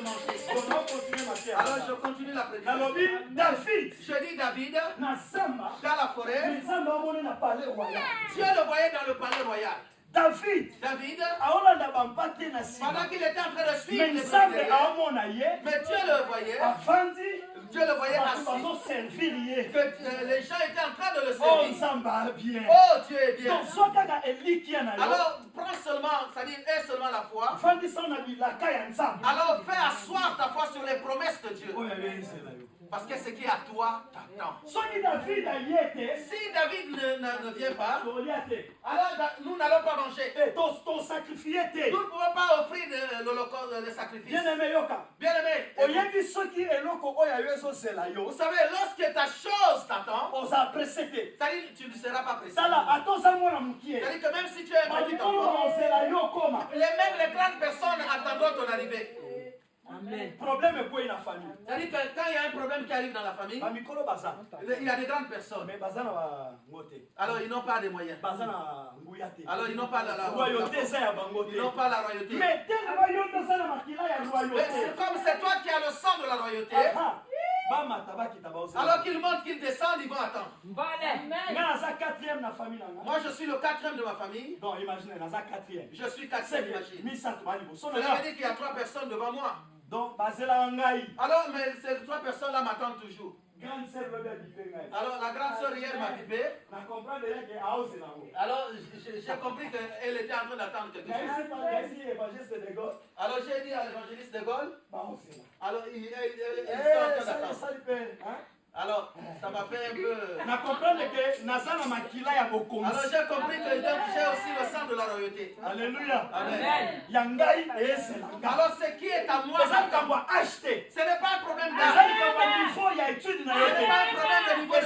manger. Alors je continue la prédication. David. Je dis David, dans la forêt, Dieu le voyait dans le palais royal. David, pendant qu'il était en train de suivre les prières, mais Dieu le voyait assis, que les gens étaient en train de le servir. Oh, Dieu est bien. Alors, prends seulement, c'est-à-dire, aie seulement la foi. Alors, fais asseoir ta foi sur les promesses de Dieu. Parce que ce qui est à toi t'attend. Si David ne vient pas, alors nous n'allons pas manger. Nous ne pouvons pas offrir le sacrifice. Bien-aimé, vous savez, lorsque ta chose t'attend, c'est-à-dire tu ne seras pas pressé. C'est-à-dire que même si tu es un petit enfant, les grandes personnes attendront ton arrivée. Amen. Problème est quoi dans la famille? C'est-à-dire que quand il y a un problème qui arrive dans la famille, il y a des grandes personnes. Alors ils n'ont pas de moyens. Alors ils n'ont pas la royauté. Ils n'ont pas la royauté. Mais c'est comme c'est toi qui as le sang de la royauté. Alors qu'ils montent, qu'ils descendent, ils vont attendre. Moi je suis le quatrième de ma famille. Donc imaginez, je suis quatrième, imagine. Ça veut dire qu'il y a 3 personnes devant moi. Donc, alors, mais ces 3 personnes-là m'attendent toujours. Alors, la grande sœur hier m'a bipé. Alors, j'ai compris qu'elle était en train d'attendre quelque chose. Alors, j'ai dit à l'évangéliste de Gaulle. Alors, il est en train d'attendre. Alors, ça m'a fait un peu... Alors, j'ai compris que j'ai aussi le sang de la royauté. Alléluia. Amen. Alors, ce qui est à moi, ce n'est pas un problème d'argent. Ce n'est pas un problème de niveau de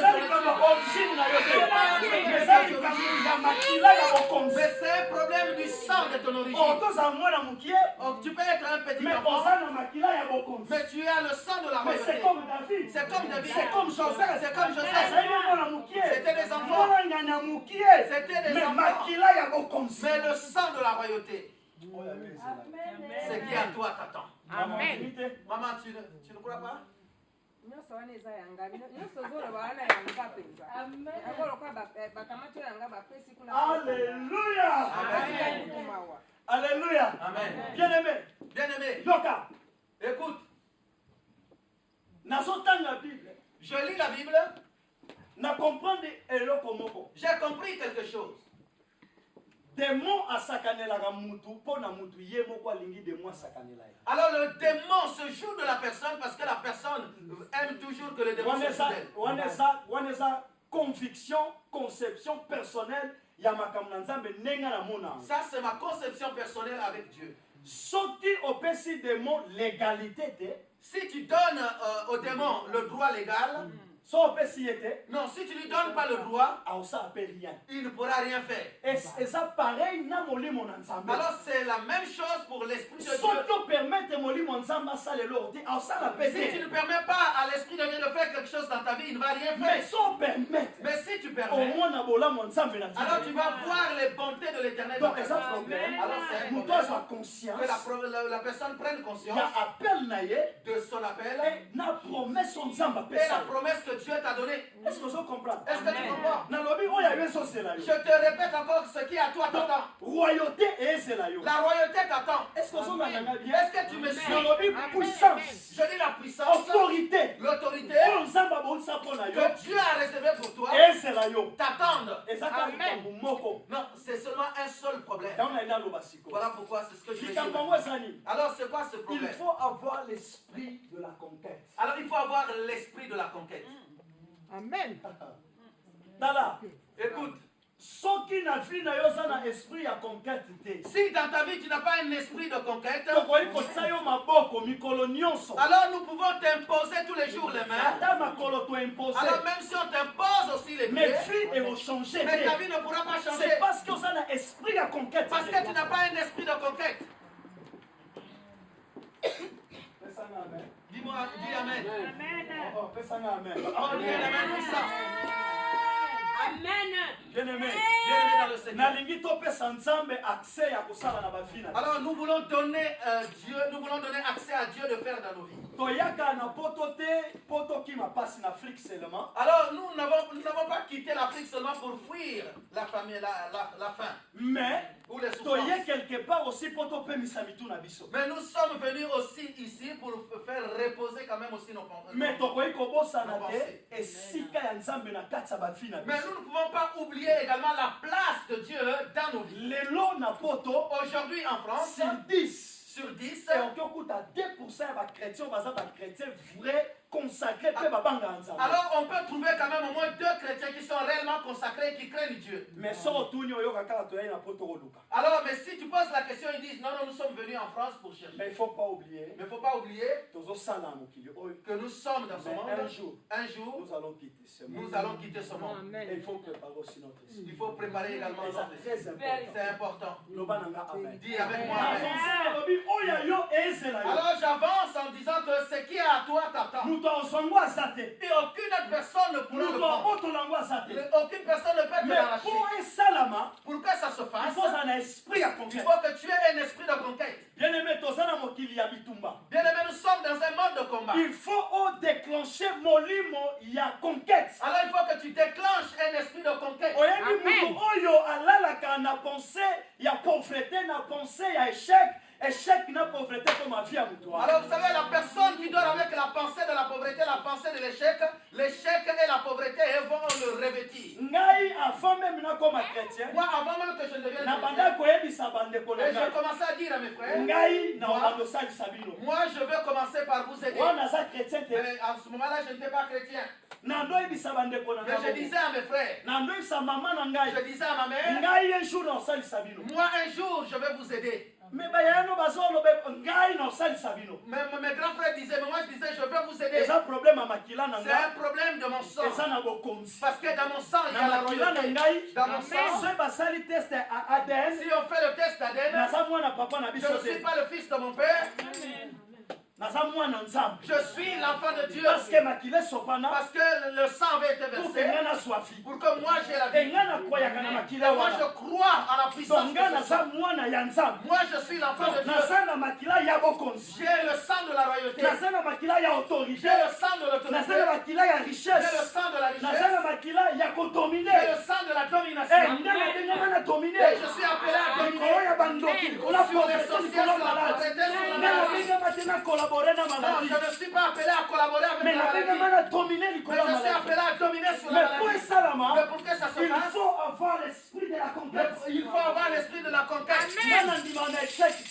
mais c'est un problème du sang de ton origine. Tu peux être un petit enfant, mais tu as le sang de la royauté. C'est comme David. C'est comme David. C'est comme Joseph. C'était des enfants. C'était des enfants. Mais le sang de la royauté. Ce qui est à toi t'attend. Amen. Maman, tu ne crois pas? Alléluia. Alléluia. Amen. Bien-aimé. Bien-aimé. Écoute. Je lis la Bible. J'ai compris quelque chose. Alors le démon se joue de la personne parce que la personne aime toujours que le démon se joue d'elle. Conviction, conception personnelle. Ça c'est ma conception personnelle avec Dieu. Si tu donnes au démon le droit légal, non, si tu ne lui donnes pas le droit, il ne pourra rien faire. Alors c'est la même chose pour l'Esprit de Dieu. Si tu ne permets pas à l'Esprit de Dieu de faire quelque chose dans ta vie, il ne va rien faire. Mais si tu permets, alors tu vas voir les bontés de l'Éternel. Alors c'est conscient que la personne prenne conscience de son appel et la promesse que Dieu t'a donné. Est-ce que tu comprends? Est-ce que tu comprends? Je te répète encore ce qui à toi t'attend. La royauté t'attend. Est-ce que tu me suis? Puissance. Je dis la puissance. Autorité. L'autorité que Dieu a réservée pour toi t'attendre. Non, c'est seulement un seul problème. Voilà pourquoi c'est ce que je veux dire. Alors c'est quoi ce problème? Il faut avoir l'esprit de la conquête. Alors il faut avoir l'esprit de la conquête. Amen. Dada, écoute. Si dans ta vie tu n'as pas un esprit de conquête, alors nous pouvons t'imposer tous les jours les mains. Alors même si on t'impose aussi les pieds, mais ta vie ne pourra pas changer. C'est parce que tu as un esprit de conquête. Parce que tu n'as pas un esprit de conquête. Dis-moi, dis Amen. Amen. Oh, dis Amen puissant. Amen. Bien-aimé dans le Seigneur. Alors nous voulons donner accès à Dieu de faire faire dans nos vies. Alors nous n'avons pas quitté l'Afrique seulement pour fuir la famille, la faim. Mais ou les souffrances. quelque part aussi Mais nous sommes venus aussi ici pour faire reposer quand même aussi nos pensées. Mais nous ne pouvons pas oublier également la place de Dieu dans nos vies. Aujourd'hui en France, sur 10, et on peut à 2% de chrétiens vrais consacrés. Alors on peut trouver quand même au moins 2 chrétiens qui sont réellement consacrés et qui craignent Dieu. Mais alors, mais si tu poses la question, ils disent non, nous sommes venus en France pour chercher. Mais il ne faut pas oublier que nous sommes dans ce monde. Un jour, nous allons quitter ce monde. Et il faut préparer aussi notre esprit. Il faut préparer également notre esprit. C'est important. Dis avec moi. Alors j'avance en disant que ce qui est à toi t'attend. Et aucune autre personne ne pourra le prendre. Aucune personne ne peut te l'arracher. Pour que ça se fasse, il faut que tu aies un esprit de conquête. Bien-aimé, nous sommes dans un mode de combat. Il faut déclencher molimo ya conquête. Alors il faut que tu déclenches un esprit de conquête. Échec n'a pauvreté comme ma vie à toi. Alors vous savez, la personne qui dort avec la pensée de la pauvreté, la pensée de l'échec, l'échec et la pauvreté vont le revêtir. Avant même comme chrétien, moi avant même que je ne devienne chrétien, et je commençais à dire à mes frères, moi je veux commencer par vous aider. Mais à ce moment-là je n'étais pas chrétien. Mais je disais à mes frères, je disais à ma mère, moi un jour je vais vous aider. Mais mes grands frères disaient, mais moi je disais, je veux vous aider. C'est un problème de mon sang. Parce que dans mon sang, il y a la royauté. Dans mon sang, si on fait le test d'ADN, je ne suis pas le fils de mon père. Je suis l'enfant de Dieu. Parce que le sang avait été versé pour que moi j'ai la vie. Et moi je crois à la puissance de ce sang. Moi je suis l'enfant de Dieu. J'ai le sang de la royauté. J'ai le sang de l'autorité. J'ai le sang de la richesse. J'ai le sang de la domination. Et je suis appelé à dominer sur les sorciers, sur la pauvreté, sur la maladie. Non, je ne suis pas appelé à collaborer avec la maladie. Mais je suis appelé à dominer sur la maladie. Mais pour que ça se fasse, il faut avoir l'esprit de la conquête. Il faut avoir l'esprit de la conquête.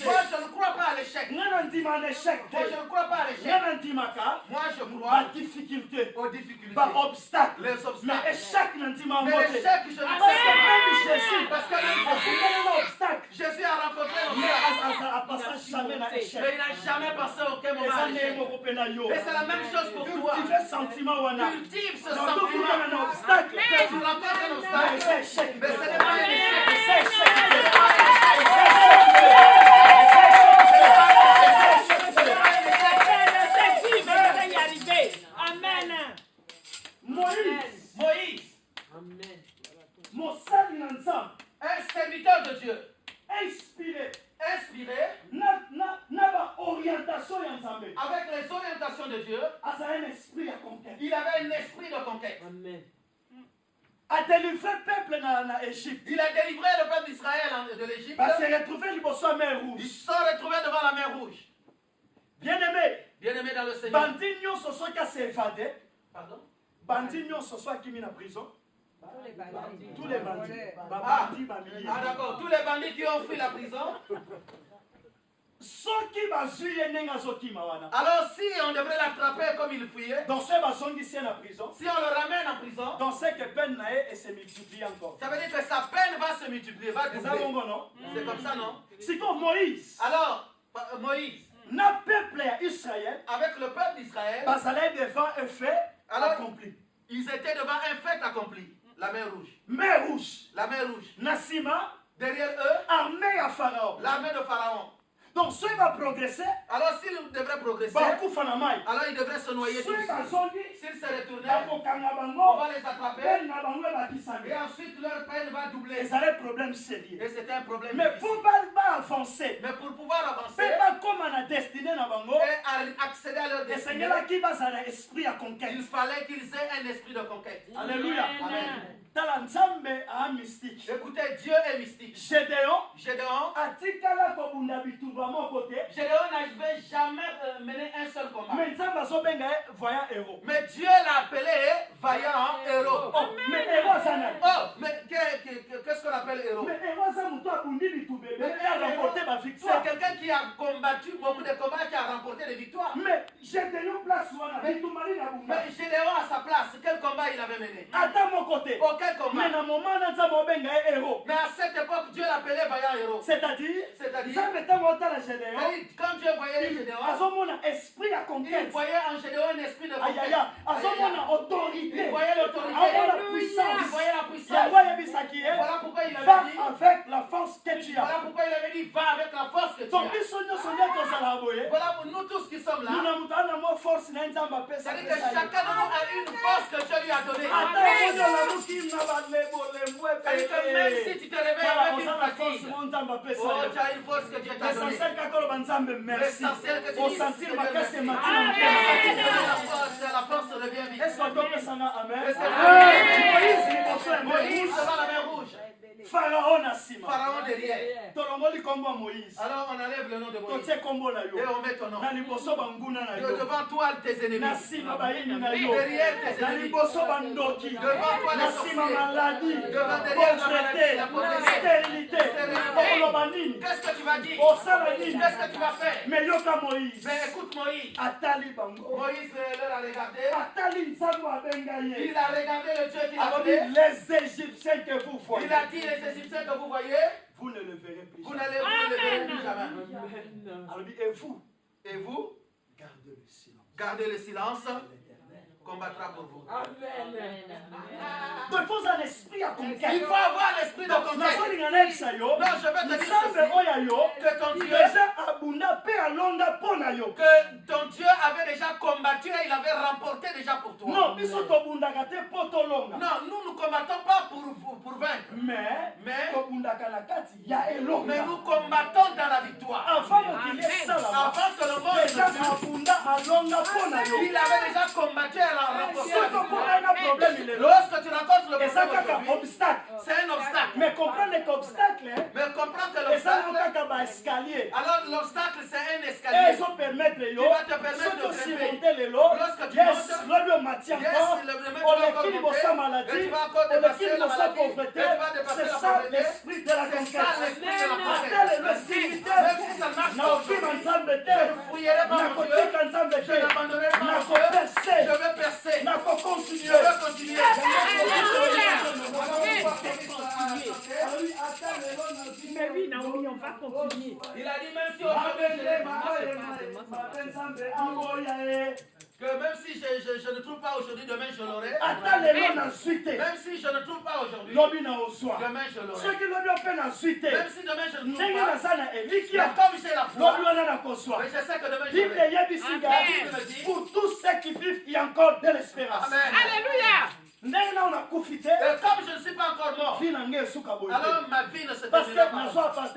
Moi, je ne crois pas à l'échec. Moi, je ne crois pas à l'échec. Moi, je crois aux difficultés. Les obstacles. Mais l'échec, je ne crois pas. Parce que Jésus a rencontré mais il n'a jamais passé aucun moment à l'échec. Et c'est la même chose pour toi. Cultive ce sentiment. Que tu rencontres un obstacle. Mais ce n'est pas un échec. Amen. Moïse. Amen. Un serviteur de Dieu. Inspiré. Avec les orientations de Dieu, il avait un esprit de conquête. Amen. Il a délivré le peuple d'Israël de l'Égypte. Ils se sont retrouvés devant la mer Rouge. Bien-aimé dans le Seigneur. Pardon? Bandinho, ce soit qui mis en prison. Tous les bandits. D'accord. Tous les bandits qui ont fui la prison. Alors si on devrait l'attraper comme il fuyait, si on le ramène en prison, ça veut dire que sa peine va se multiplier, va doubler. C'est comme ça, non? Alors, Moïse, avec le peuple d'Israël, alors, ils étaient devant un fait accompli, la mer Rouge. La mer Rouge. Nassima, derrière eux, l'armée de Pharaon. Donc, ceux qui vont progresser, alors s'ils devraient progresser, alors ils devraient se noyer tout de suite. S'ils se retournaient, on va les attraper, et ensuite leur peine va doubler. Et c'est un problème sérieux. Et c'est un problème mais difficile. Pour pas avancer, mais pour pouvoir avancer, comme on a destiné, et accéder à leur destinée, il fallait qu'ils aient un esprit de conquête. Alléluia. Amen. Écoutez, Dieu est mystique. Gédéon Gédéon n'arrivait jamais mener un seul combat. Mais Dieu l'a appelé vaillant héros. Oh, mais qu'est-ce qu'on appelle héros? C'est quelqu'un qui a combattu beaucoup de combats, qui a remporté des victoires. Mais Gédéon à sa place, quel combat il avait mené? À mon côté. Aucun combat. Mais à cette époque, Dieu l'appelait vaillant héros. C'est-à-dire, quand Dieu voyait les Gédéons, il voyait en Gédéon un esprit de conquête. Autorité. Il voyait l'autorité. Il voyait la puissance. Voilà pourquoi il avait va dit, avec la force que tu as. voilà pourquoi il avait dit, va avec la force que tu as. Voilà pour nous tous qui sommes là. C'est-à-dire que chacun de nous a une force que Dieu lui a donnée. C'est-à-dire que même si tu te réveilles avec une fatigue, tu as une force que Dieu t'a donnée. L'essentiel que tu dis, c'est la force devient vite. Moïse devant la mer rouge. Pharaon derrière. Alors on enlève le nom de Moïse. Et on met ton nom. Devant toi tes ennemis. Derrière tes ennemis. Devant toi les sorciers. Devant derrière la maladie, la pauvreté. Qu'est-ce que tu vas dire? Qu'est-ce que tu vas faire? Mais écoute Moïse. Moïse leur a regardé. Il a regardé le Dieu qu'il a appelé. Les Égyptiens que vous voyez. Il a dit les Égyptiens que vous voyez, vous ne le verrez plus vous jamais. ne le verrez plus jamais. Et vous, gardez le silence, combattra pour vous. Donc il faut un esprit à conquête. Il faut avoir l'esprit de conquête. Non, je vais te dire ceci, que ton Dieu avait déjà combattu et il avait remporté déjà pour toi. Non, nous nous combattons pas pour vaincre. Mais nous combattons dans la victoire. Avant que le monde il avait déjà combattu et remporté la victoire. Lorsque tu rencontres le problème aujourd'hui, c'est un obstacle. Mais comprendre qu'obstacle, alors l'obstacle c'est un escalier. Ils vont permettre qui va te permettre de surmonter les lots. Lorsque tu montes, c'est ça l'esprit de la conquête. Je vais percer. Je vais continuer. Mais oui, Naomi, on va continuer. Il a dit même si je ne trouve pas aujourd'hui, demain je l'aurai. Même si je ne trouve pas aujourd'hui, demain je l'aurai. Même si demain je ne trouve pas, mais comme j'ai la foi, mais je sais que demain je l'aurai. Pour tous ceux qui vivent, il y a encore de l'espérance. Amen. Alléluia. Et comme je ne suis pas encore mort, alors ma vie ne se terminera pas. Parce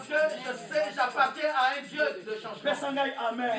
que je sais, j'appartiens à un Dieu de changement. Amen.